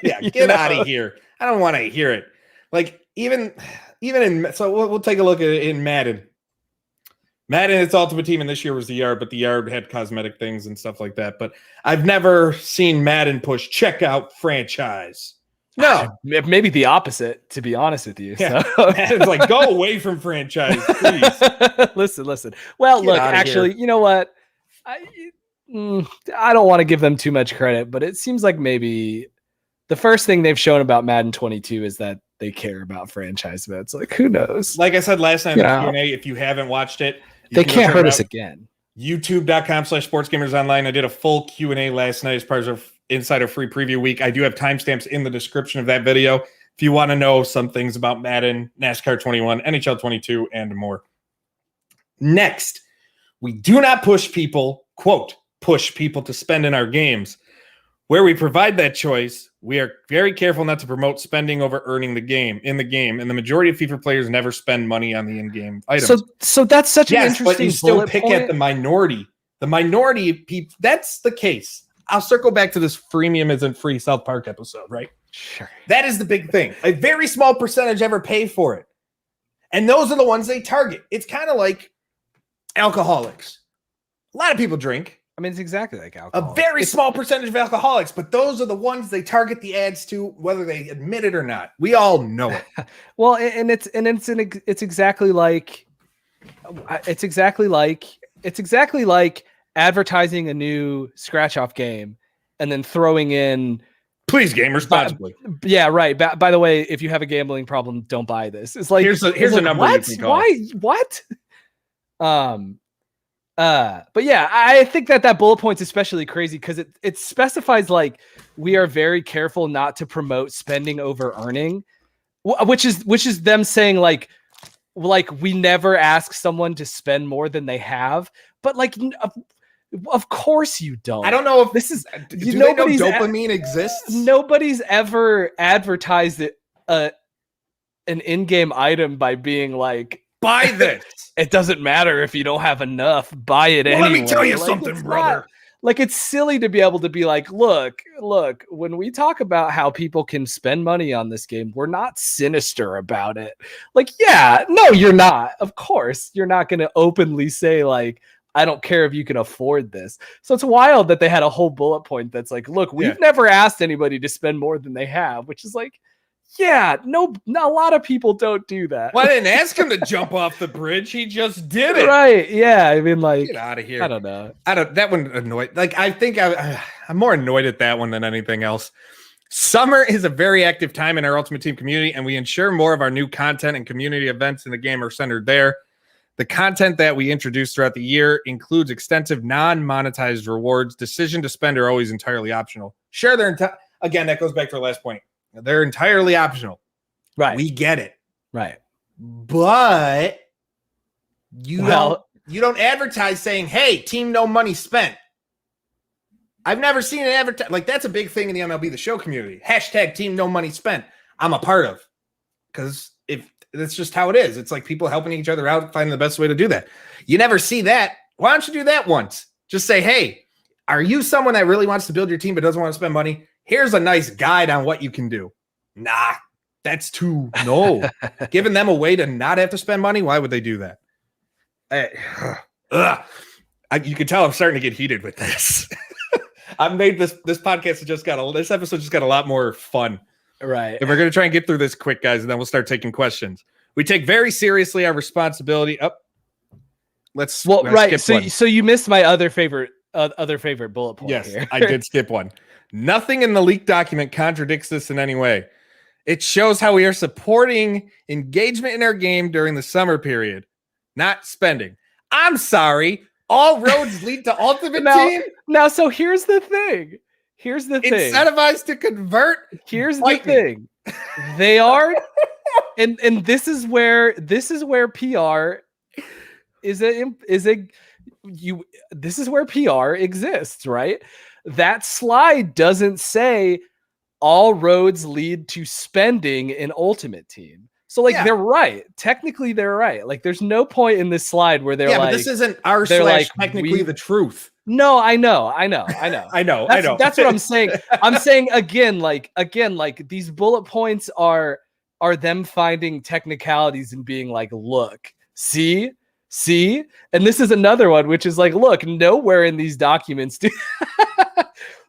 Yeah, get out of here. I don't want to hear it. Like even in, so we'll take a look at it in Madden. Madden, its Ultimate Team, and this year was the Yard, but the Yard had cosmetic things and stuff like that. But I've never seen Madden push checkout franchise. No, maybe the opposite, to be honest with you. Yeah. So. It's like, go away from franchise, please. Listen. Well, look, actually, you know what? I don't want to give them too much credit, but it seems like maybe the first thing they've shown about Madden 22 is that they care about franchise modes. Like, who knows? Like I said last night in the Q&A, if you haven't watched it, they can't hurt us again. YouTube.com/sportsgamersonline. I did a full Q&A last night as part of Insider Free Preview Week. I do have timestamps in the description of that video if you want to know some things about Madden, NASCAR 21, NHL 22, and more. Next, we do not push people, quote, push people to spend in our games. Where we provide that choice, we are very careful not to promote spending over earning in the game, and the majority of FIFA players never spend money on the in-game items. So that's such an interesting. But you still pick at the minority. The minority of people. That's the case. I'll circle back to this freemium isn't free South Park episode, right? Sure. That is the big thing. A very small percentage ever pay for it, and those are the ones they target. It's kind of like alcoholics. A lot of people drink. I mean, it's exactly like alcohol. A very small percentage of alcoholics, but those are the ones they target the ads to, whether they admit it or not. We all know it. Well, it's exactly like advertising a new scratch-off game and then throwing in. Please game responsibly. Yeah, right. By the way, if you have a gambling problem, don't buy this. It's like here's a number you can call. What? But yeah, I think that bullet point's especially crazy because it specifies like we are very careful not to promote spending over earning, which is them saying like we never ask someone to spend more than they have, but like of course you don't. I don't know if this is do they know dopamine exists? Nobody's ever advertised it an in-game item by being like, buy this. It doesn't matter if you don't have enough. Buy it anyway. Let me tell you something, brother. It's silly to be able to be like, look, when we talk about how people can spend money on this game, we're not sinister about it. Like, yeah, no, you're not. Of course, you're not going to openly say like, I don't care if you can afford this. So it's wild that they had a whole bullet point that's like, look, we've never asked anybody to spend more than they have, which is like, yeah, no, a lot of people don't do that. Well, I didn't ask him to jump off the bridge. He just did it. Right. Yeah. I mean, like, get out of here. I don't know. That one annoyed. Like, I think I'm more annoyed at that one than anything else. Summer is a very active time in our Ultimate Team community, and we ensure more of our new content and community events in the game are centered there. The content that we introduce throughout the year includes extensive non-monetized rewards. Decision to spend are always entirely optional. Share their again, that goes back to our last point. They're entirely optional. Right. We get it. Right. But you don't advertise saying, hey, team no money spent. I've never seen an advertise. Like, that's a big thing in the MLB The Show community. Hashtag team no money spent. I'm a part of. Because if that's just how it is. It's like people helping each other out, finding the best way to do that. You never see that. Why don't you do that once? Just say, hey, are you someone that really wants to build your team but doesn't want to spend money? Here's a nice guide on what you can do. Nah, that's too no. Giving them a way to not have to spend money, why would they do that? You can tell I'm starting to get heated with this. I've made this podcast this episode just got a lot more fun. Right. And we're going to try and get through this quick, guys, and then we'll start taking questions. We take very seriously our responsibility. Right. So you missed my other favorite bullet point. Yes, here. I did skip one. Nothing in the leaked document contradicts this in any way. It shows how we are supporting engagement in our game during the summer period, not spending. I'm sorry. All roads lead to Ultimate Team. Now, so here's the thing. Incentivized to convert. Here's the thing. They are, and this is where PR this is where PR exists, right? That slide doesn't say all roads lead to spending in Ultimate Team. So they're right. Technically, they're right. Like, there's no point in this slide where they're like, but this isn't r/technically the truth. No, I know. I know. That's what I'm saying. I'm saying again, like these bullet points are them finding technicalities and being like, look, see, and this is another one, which is like, look, nowhere in these documents do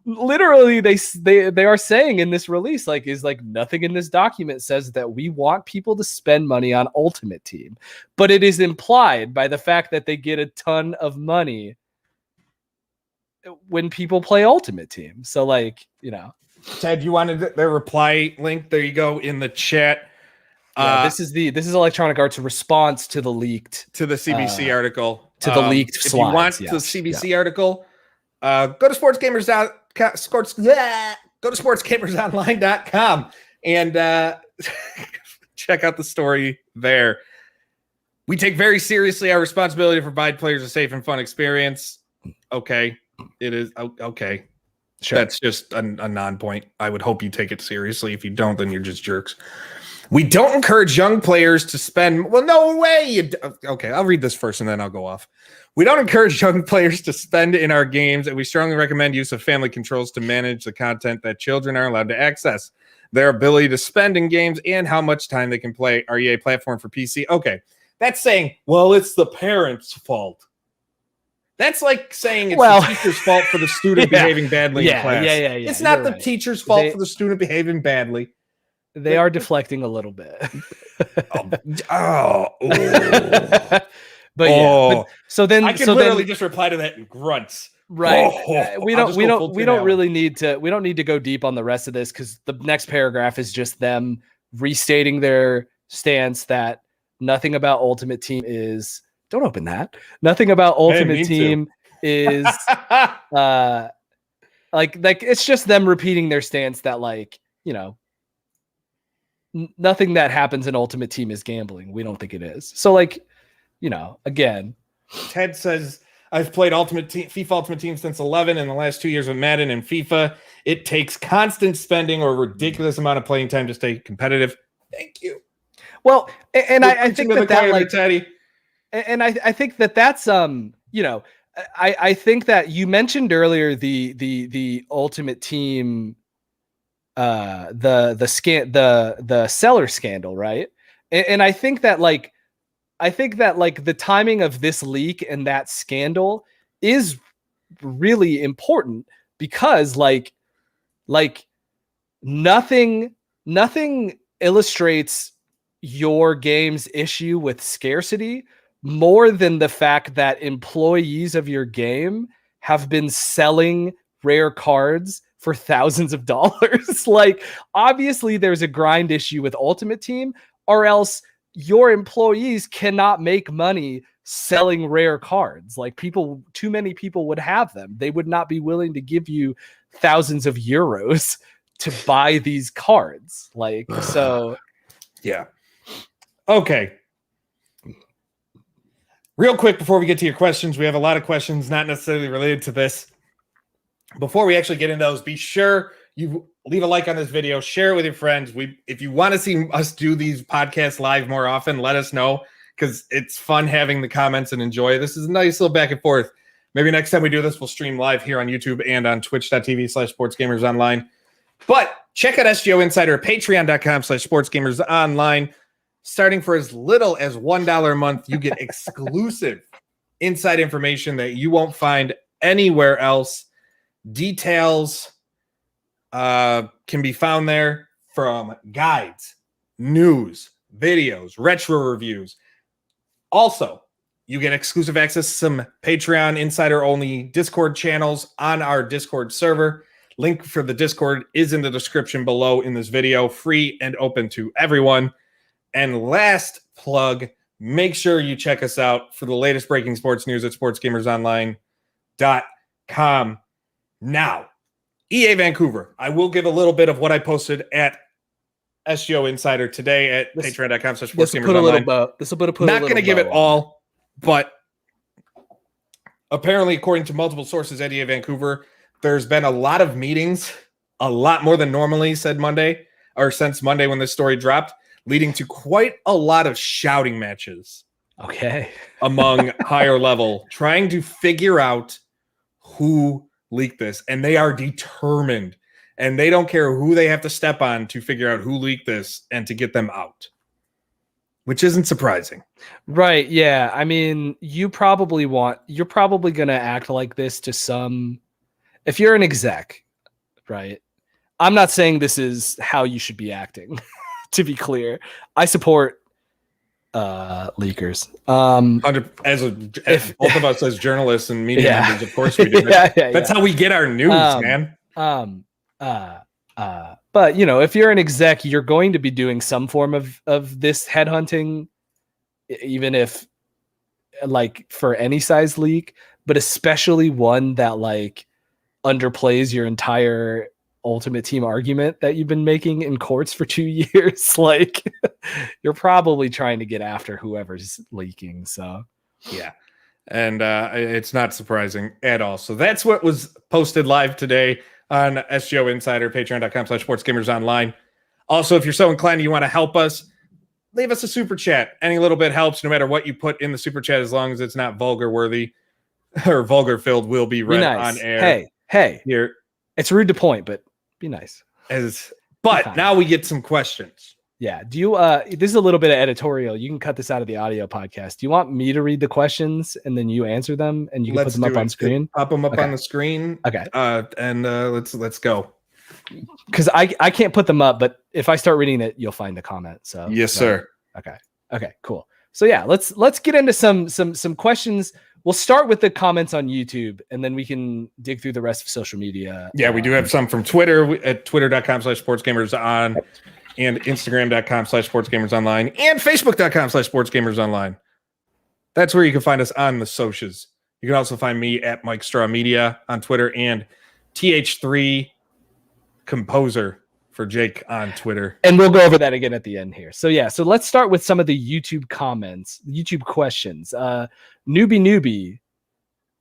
literally they are saying in this release, like, is like nothing in this document says that we want people to spend money on Ultimate Team, but it is implied by the fact that they get a ton of money when people play Ultimate Team. So like, Ted, you wanted the reply link? There you go in the chat. This is Electronic Arts' response to the CBC article. To the leaked slides. If you want the CBC article, go to sportsgamersonline.com and check out the story there. We take very seriously our responsibility to provide players a safe and fun experience. Okay, it is okay. Sure. That's just a non-point. I would hope you take it seriously. If you don't, then you're just jerks. We don't encourage young players to spend. Well, no way. Okay, I'll read this first and then I'll go off. We don't encourage young players to spend in our games, and we strongly recommend use of family controls to manage the content that children are allowed to access, their ability to spend in games, and how much time they can play. Our EA platform for PC. Okay, that's saying, well, it's the parents' fault. That's like saying it's the teacher's fault for the student behaving badly in class. It's not the teacher's fault for the student behaving badly. They are deflecting a little bit. But so then I can literally just reply to that in grunts. Right. We don't really need to go deep on the rest of this, because the next paragraph is just them restating their stance that nothing about Ultimate Team is. Don't open that. Nothing about Ultimate Team is like it's just them repeating their stance that, like, nothing that happens in Ultimate Team is gambling. We don't think it is. So, like, again, Ted says, I've played FIFA Ultimate Team since 11 in the last 2 years with Madden and FIFA. It takes constant spending or a ridiculous amount of playing time to stay competitive. Thank you. Well, and I think that like Teddy. And I think that's I think that you mentioned earlier the Ultimate Team the seller scandal, right? And I think that like the timing of this leak and that scandal is really important, because like nothing illustrates your game's issue with scarcity more than the fact that employees of your game have been selling rare cards for thousands of dollars. Like, obviously there's a grind issue with Ultimate Team, or else your employees cannot make money selling rare cards. Like, too many people would have them. They would not be willing to give you thousands of euros to buy these cards. Like, so yeah. Okay. Real quick, before we get to your questions, we have a lot of questions not necessarily related to this. Before we actually get into those, be sure you leave a like on this video, share it with your friends. If you want to see us do these podcasts live more often, let us know, because it's fun having the comments and enjoy. This is a nice little back and forth. Maybe next time we do this, we'll stream live here on YouTube and on twitch.tv/sportsgamersonline. But check out SGO Insider at patreon.com/sportsgamersonline. Starting for as little as $1 a month, you get exclusive inside information that you won't find anywhere else. Details can be found there, from guides, news, videos, retro reviews. Also, you get exclusive access to some Patreon insider-only Discord channels on our Discord server. Link for the Discord is in the description below in this video. Free and open to everyone. And last plug, make sure you check us out for the latest breaking sports news at sportsgamersonline.com. Now, EA Vancouver. I will give a little bit of what I posted at SGO Insider today at patreon.com/sportsgamersonline. This will put Not going to give it all, but apparently, according to multiple sources at EA Vancouver, there's been a lot of meetings, a lot more than normally, said Monday, or since Monday when this story dropped, leading to quite a lot of shouting matches. Okay. Among higher level, trying to figure out who leaked this, and they are determined, and they don't care who they have to step on to figure out who leaked this and to get them out, which isn't surprising. Right. Yeah. I mean, you're probably going to act like this to some, if you're an exec, right? I'm not saying this is how you should be acting, to be clear. I support leakers. As both of us as journalists and media members, of course we do. That's how we get our news, man. But you know, if you're an exec, you're going to be doing some form of this headhunting, even if like for any size leak, but especially one that like underplays your entire Ultimate Team argument that you've been making in courts for 2 years. Like you're probably trying to get after whoever's leaking. So yeah. And it's not surprising at all. So that's what was posted live today on SGO Insider, patreon.com/sportsgamersonline. Also, if you're so inclined and you want to help us, leave us a super chat. Any little bit helps, no matter what you put in the super chat, as long as it's not vulgar worthy or vulgar filled, will be read on air. Hey, here. It's rude to point, but be nice. But now we get some questions. Yeah. Do you this is a little bit of editorial. You can cut this out of the audio podcast. Do you want me to read the questions and then you answer them and you can put them up on screen? Pop them up on the screen. Okay. And let's go. Because I can't put them up, but if I start reading it, you'll find the comment. So yes, sir. Okay, cool. So yeah, let's get into some questions. We'll start with the comments on YouTube, and then we can dig through the rest of social media. Yeah, we do have some from Twitter at twitter.com/sportsgamersonline and instagram.com/sportsgamersonline and facebook.com/sportsgamersonline. That's where you can find us on the socials. You can also find me at Mike Straw Media on Twitter and TH3 Composer for Jake on Twitter. And we'll go over that again at the end here. So yeah, so let's start with some of the YouTube comments, YouTube questions. Newbie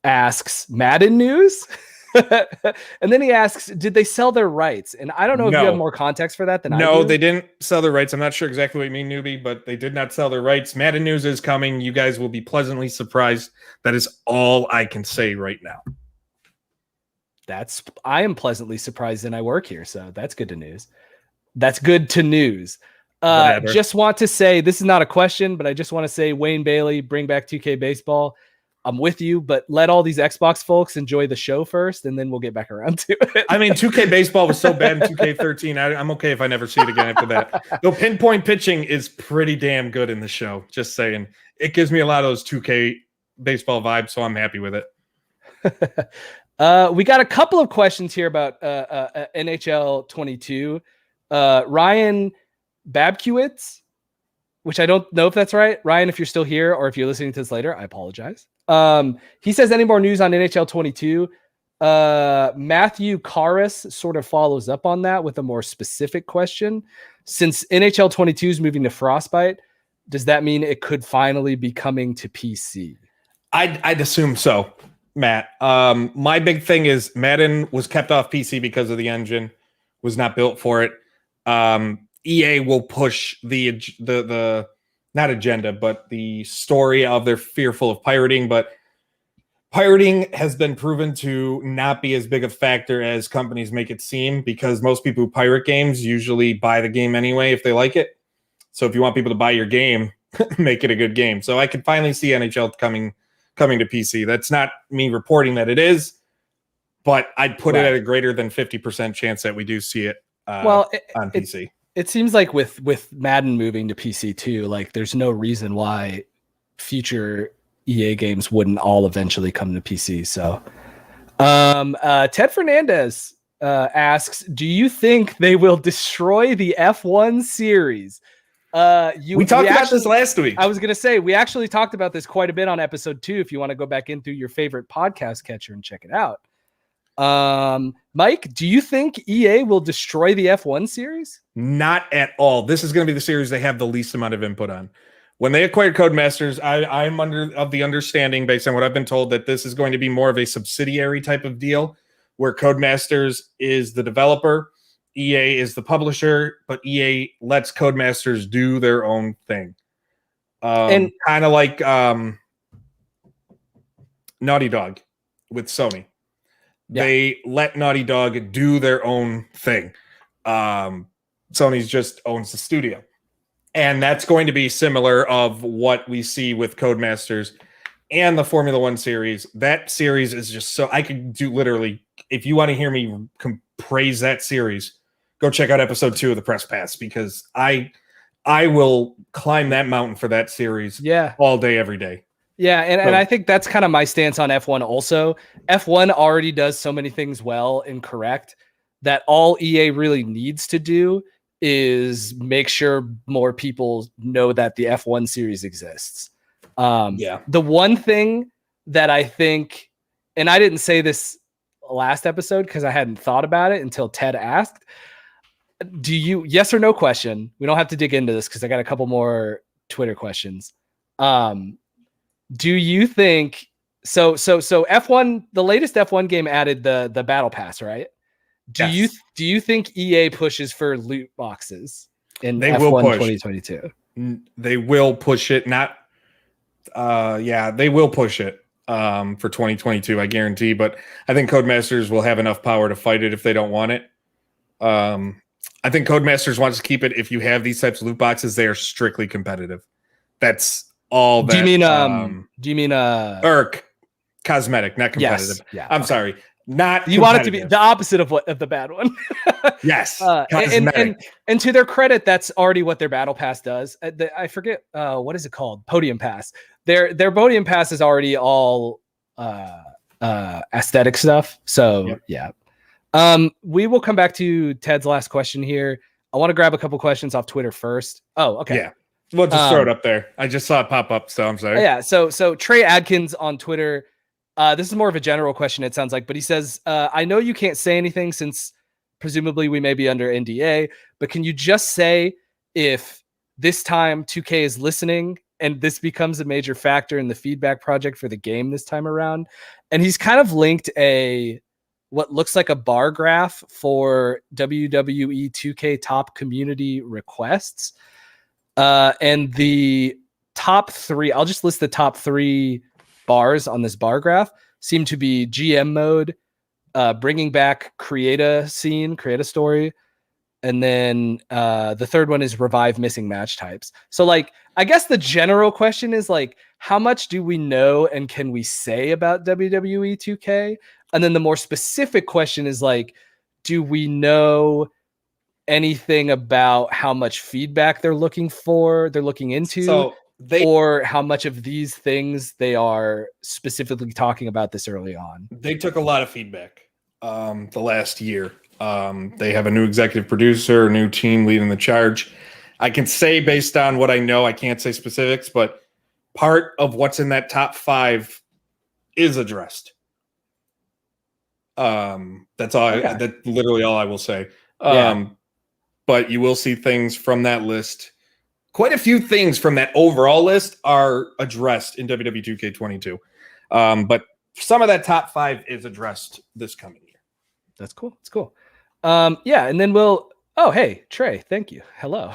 asks, Madden news? And then he asks, did they sell their rights? And I don't know if you have more context for that than I do. No, they didn't sell their rights. I'm not sure exactly what you mean, Newbie, but they did not sell their rights. Madden news is coming. You guys will be pleasantly surprised. That is all I can say right now. I am pleasantly surprised, and I work here, so that's good to news. That's good to news. Just want to say, this is not a question, but I just want to say, Wayne Bailey, bring back 2K baseball. I'm with you, but let all these Xbox folks enjoy the show first, and then we'll get back around to it. I mean, 2K baseball was so bad in 2K13. I'm okay if I never see it again after that. Though pinpoint pitching is pretty damn good in the show. Just saying, it gives me a lot of those 2K baseball vibes, so I'm happy with it. We got a couple of questions here about NHL 22. Ryan Babkiewicz, which I don't know if that's right. Ryan, if you're still here or if you're listening to this later, I apologize. He says, any more news on NHL 22? Matthew Karas sort of follows up on that with a more specific question. Since NHL 22 is moving to Frostbite, does that mean it could finally be coming to PC? I'd assume so, Matt. My big thing is Madden was kept off PC because of the engine, was not built for it. EA will push the not agenda, but the story of they're fearful of pirating, but pirating has been proven to not be as big a factor as companies make it seem, because most people who pirate games usually buy the game anyway if they like it. So if you want people to buy your game, make it a good game. So I could finally see NHL coming to PC. That's not me reporting that it is, but I'd put it at a greater than 50% chance that we do see it on PC. It seems like with Madden moving to PC too, like there's no reason why future EA games wouldn't all eventually come to PC. So Ted Fernandez asks, do you think they will destroy the F1 series? We talked about this last week. I was going to say, we actually talked about this quite a bit on episode 2. If you want to go back in through your favorite podcast catcher and check it out. Mike, do you think EA will destroy the F1 series? Not at all. This is going to be the series they have the least amount of input on. When they acquired Codemasters, I'm of the understanding, based on what I've been told, that this is going to be more of a subsidiary type of deal, where Codemasters is the developer, EA is the publisher, but EA lets Codemasters do their own thing. And kind of like Naughty Dog with Sony. They let Naughty Dog do their own thing. Sony's just owns the studio. And that's going to be similar of what we see with Codemasters and the Formula One series. That series is just so, I could do literally, if you want to hear me praise that series, go check out episode 2 of the Press Pass, because I will climb that mountain for that series all day, every day. Yeah, and I think that's kind of my stance on F1 also. F1 already does so many things well and correct that all EA really needs to do is make sure more people know that the F1 series exists. The one thing that I think, and I didn't say this last episode because I hadn't thought about it until Ted asked, do you, yes or no question, we don't have to dig into this because I got a couple more Twitter questions. Do you think, so F1, the latest F1 game added the battle pass, right? Do you think EA pushes for loot boxes in F1 2022? They will push it. They will push it for 2022, I guarantee. But I think Codemasters will have enough power to fight it if they don't want it. I think Codemasters wants to keep it. If you have these types of loot boxes, they are strictly competitive. That's all. Do you mean cosmetic, not competitive? Yes. Yeah. I'm sorry. Not you want it to be the opposite of the bad one. Yes. And to their credit, that's already what their battle pass does. I forget what is it called? Podium pass. Their podium pass is already all aesthetic stuff. So yeah. We will come back to Ted's last question here. I want to grab a couple questions off Twitter first. Oh, okay. Yeah. We'll just throw it up there. I just saw it pop up, so I'm sorry. Yeah. So Trey Adkins on Twitter. This is more of a general question, it sounds like, but he says, I know you can't say anything since presumably we may be under NDA, but can you just say if this time 2K is listening and this becomes a major factor in the feedback project for the game this time around? And he's kind of linked what looks like a bar graph for WWE 2K top community requests. And the top 3, I'll just list the top 3 bars on this bar graph seem to be GM mode, bringing back create a story, and then the third one is revive missing match types. So like, I guess the general question is like, how much do we know and can we say about WWE 2K? And then the more specific question is like, do we know anything about how much feedback they're looking into? Or how much of these things they are specifically talking about this early on? They took a lot of feedback the last year. They have a new executive producer, a new team leading the charge. I can say based on what I know, I can't say specifics, but part of what's in that top 5 is addressed. That's all. That's literally all I will say. But you will see things from that list. Quite a few things from that overall list are addressed in WWE 2K22. But some of that top 5 is addressed this coming year. That's cool. It's cool. And then hey, Trey, thank you. Hello.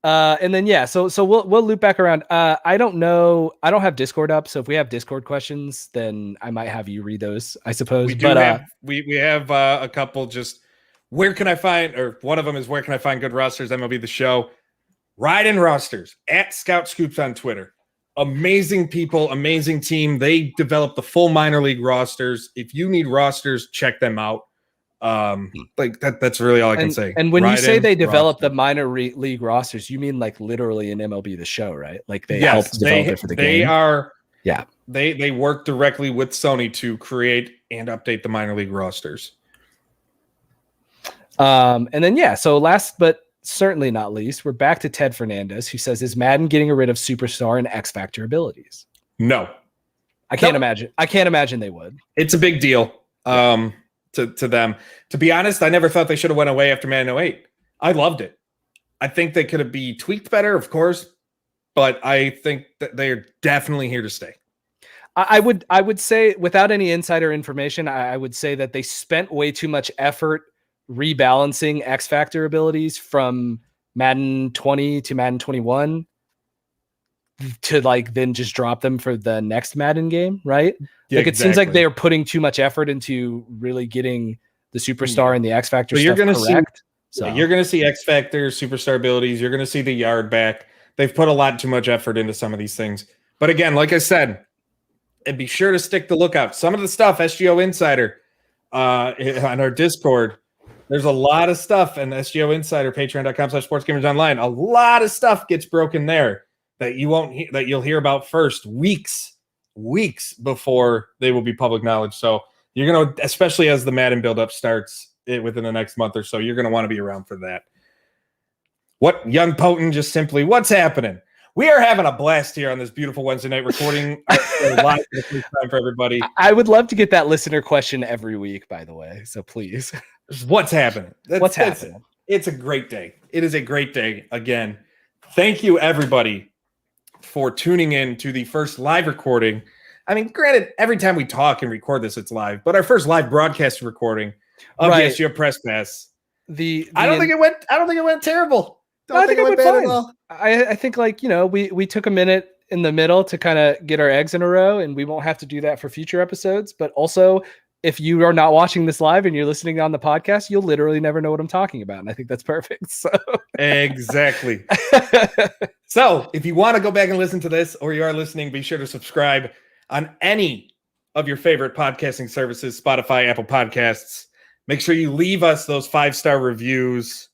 And then, so we'll loop back around. I don't know. I don't have Discord up. So if we have Discord questions, then I might have you read those, I suppose. We have a couple just, where can I find, or one of them is, where can I find good rosters? MLB The Show. Ride in Rosters at Scout Scoops on Twitter. Amazing people, amazing team. They develop the full minor league rosters. If you need rosters, check them out. That's really all I can say. And when you say they develop the minor league rosters, you mean like literally in MLB The Show, right? Like they help develop it for the game. They work directly with Sony to create and update the minor league rosters. And then, so last but certainly not least, we're back to Ted Fernandez, who says, is Madden getting rid of superstar and X Factor abilities? No. I can't imagine. I can't imagine they would. It's a big deal to them. To be honest, I never thought they should have went away after Madden 08. I loved it. I think they could have been tweaked better, of course, but I think that they are definitely here to stay. I would say, without any insider information, I would say that they spent way too much effort rebalancing X Factor abilities from Madden 20 to Madden 21. to like then just drop them for the next Madden game, right? Yeah, like it seems like they're putting too much effort into really getting the superstar and the X Factor stuff correct. So you're going to see X Factor, superstar abilities. You're going to see the yard back. They've put a lot too much effort into some of these things. But again, like I said, and be sure to stick the lookout. Some of the stuff, SGO Insider on our Discord, there's a lot of stuff, and SGO Insider, patreon.com/sportsgamersonline. A lot of stuff gets broken there that you'll hear about first weeks before they will be public knowledge. So you're going to, especially as the Madden buildup starts within the next month or so, you're going to want to be around for that. What Young Potent just simply, what's happening? We are having a blast here on this beautiful Wednesday night recording live for the first time for everybody. I would love to get that listener question every week, by the way. So please. What's happening? What's happening? It's a great day. It is a great day. Again, thank you, everybody, for tuning in to the first live recording. I mean, granted, every time we talk and record this, it's live, but our first live broadcast recording of the SGO Press Pass. I don't think it went terrible. I think it went bad at all. I think, like, you know, we took a minute in the middle to kind of get our eggs in a row, and we won't have to do that for future episodes. But also, if you are not watching this live and you're listening on the podcast, you'll literally never know what I'm talking about. And I think that's perfect. So exactly. So if you want to go back and listen to this, or you are listening, be sure to subscribe on any of your favorite podcasting services, Spotify, Apple Podcasts. Make sure you leave us those 5-star reviews.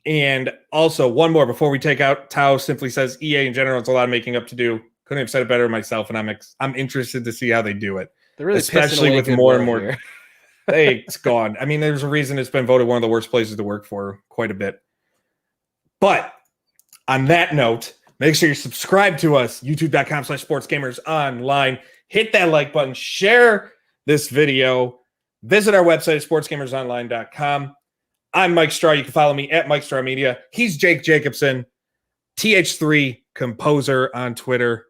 And also, one more before we take out. Tao simply says EA in general, it's a lot of making up to do. Couldn't have said it better myself, and I'm interested to see how they do it. They're really especially with more and more. It's gone. I mean, there's a reason it's been voted one of the worst places to work for quite a bit. But on that note, make sure you subscribe to us, youtube.com/sportsgamersonline. Hit that like button, share this video, visit our website at sportsgamersonline.com. I'm Mike Straw. You can follow me at Mike Straw Media. He's Jake Jacobson, TH3 Composer on Twitter.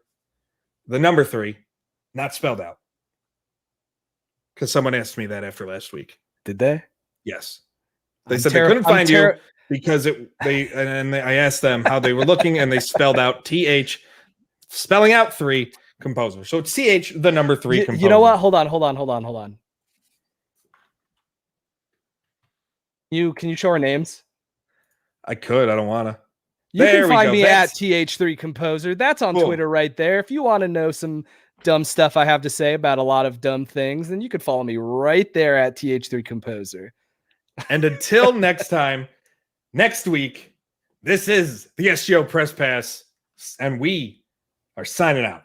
The number 3, not spelled out. Because someone asked me that after last week. Did they? Yes. They said they couldn't find you because I asked them how they were looking, and they spelled out TH, spelling out 3 Composer. So it's TH, the number 3 Composer. You know what? Hold on. Can you show our names? I could. I don't want to. You can find me at TH3 Composer. That's on Twitter right there. If you want to know some dumb stuff I have to say about a lot of dumb things, then you could follow me right there at TH3 Composer. And until next time, next week, this is the SGO Press Pass, and we are signing out.